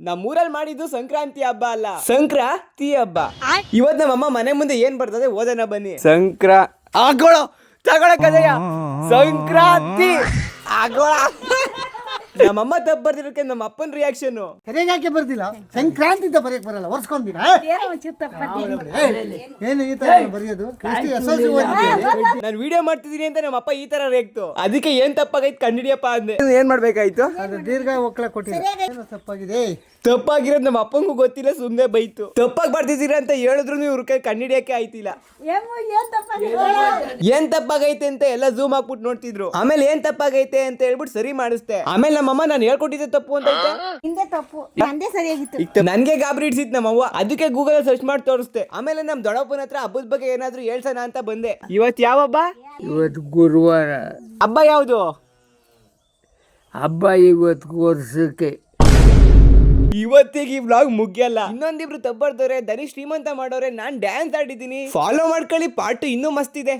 ನಮ್ಮೂರಲ್ಲಿ ಮಾಡಿದ್ದು ಸಂಕ್ರಾಂತಿ ಹಬ್ಬ ಅಲ್ಲ, ಸಂಕ್ರಾಂತಿ ಹಬ್ಬ. ಇವತ್ ನಮ್ಮಮ್ಮ ಮನೆ ಮುಂದೆ ಏನ್ ಬರ್ತದೆ ಓದನ ಬನ್ನಿ. ಆಗೋಳೋ ತಗೊಳ ಕದಯ್ಯ, ಸಂಕ್ರಾಂತಿ ಆಗೋಳ. ನಮ್ಮಮ್ಮ ತಪ್ಪು ಬರ್ದಿರೋಕೆ ನಮ್ಮ ಅಪ್ಪನ ರಿಯಾಕ್ಷನ್. ಯಾಕೆ ಬರ್ದಿಲ್ಲ? ಸಂಕ್ರಾಂತಿ ಅಂತ ಬರೆಯಕ್ ಬರಲ್ಲ, ಒರ್ಸ್ಕೊಂದಿನ ಏನು ಈ ತರ ಬರೆಯೋದು? ನಾನು ವಿಡಿಯೋ ಮಾಡ್ತಿದೀನಿ ಅಂತ ನಮ್ಮ ಅಪ್ಪ ಈ ತರ ರೇಗ್ತು. ಅದಕ್ಕೆ ಏನ್ ತಪ್ಪಾಗೈತೆ ಕಂಡಿಡಿಯಪ್ಪ ಅಂದೆ. ಏನ್ ಮಾಡ್ಬೇಕಾಯ್ತು? ಅದು ದೀರ್ಘ ಒಕ್ಕಲ ಕೊಟ್ಟಿಲ್ಲ, ಏನು ತಪ್ಪಾಗಿದೆ? ತಪ್ಪಾಗಿರೋದು ನಮ್ಮ ಅಪ್ಪಂಗೂ ಗೊತ್ತಿಲ್ಲ, ಸುಮ್ಮನೆ ಬೈತು. ತಪ್ಪಾಗಿ ಬರ್ತಿದ್ದೀರಾ ಅಂತ ಹೇಳಿದ್ರು ಇವ್ರ ಕೈ ಕಂಡಿಡಿಯಕ್ಕೆ ಆಯ್ತಿಲ್ಲ. ಏನ್ ತಪ್ಪಾಗೈತೆ ಅಂತ ಎಲ್ಲ ಝೂಮ್ ಹಾಕ್ಬಿಟ್ಟು ನೋಡ್ತಿದ್ರು. ಆಮೇಲೆ ಏನ್ ತಪ್ಪಾಗೈತೆ ಅಂತ ಹೇಳ್ಬಿಟ್ಟು ಸರಿ ಮಾಡಿಸ್ತೆ. ಆಮೇಲೆ ನಮ್ಮಮ್ಮ ನಾನು ಹೇಳ್ಕೊಟ್ಟಿದ್ದೆ ತಪ್ಪು ಅಂತ ನನ್ಗೆ ಗಾಬರಿ ಇಡ್ಸಿತ್ ನಮ್ಮವ್ವ. ಅದಕ್ಕೆ ಗೂಗಲ್ ಸರ್ಚ್ ಮಾಡಿ ತೋರಿಸ್ತೆ. ಆಮೇಲೆ ನಮ್ ದೊಡ್ಡಪ್ಪನ ಹತ್ರ ಹಬ್ಬದ ಬಗ್ಗೆ ಏನಾದ್ರು ಹೇಳ್ಸೋಣ ಅಂತ ಬಂದೆ. ಇವತ್ತು ಯಾವ ಹಬ್ಬ? ಇವತ್ತು ಗುರುವಾರ. ಹಬ್ಬ ಯಾವುದು? ಹಬ್ಬ ಇವತ್ತು ವರ್ಷಕ್ಕೆ. ಇವತ್ತಿಗೆ ಈ ವ್ಲಾಗ್ ಮುಗಿಯಲ್ಲ. ಇನ್ನೊಂದಿಬ್ರು ತಬ್ಬರ್ದವ್ರೆ, ದನಿ ಶ್ರೀಮಂತ ಮಾಡೋರೆ, ನಾನ್ ಡ್ಯಾನ್ಸ್ ಆಡಿದ್ದೀನಿ. ಫಾಲೋ ಮಾಡ್ಕೊಳ್ಳಿ, ಪಾರ್ಟ್ ಇನ್ನೂ ಮಸ್ತ್ ಇದೆ.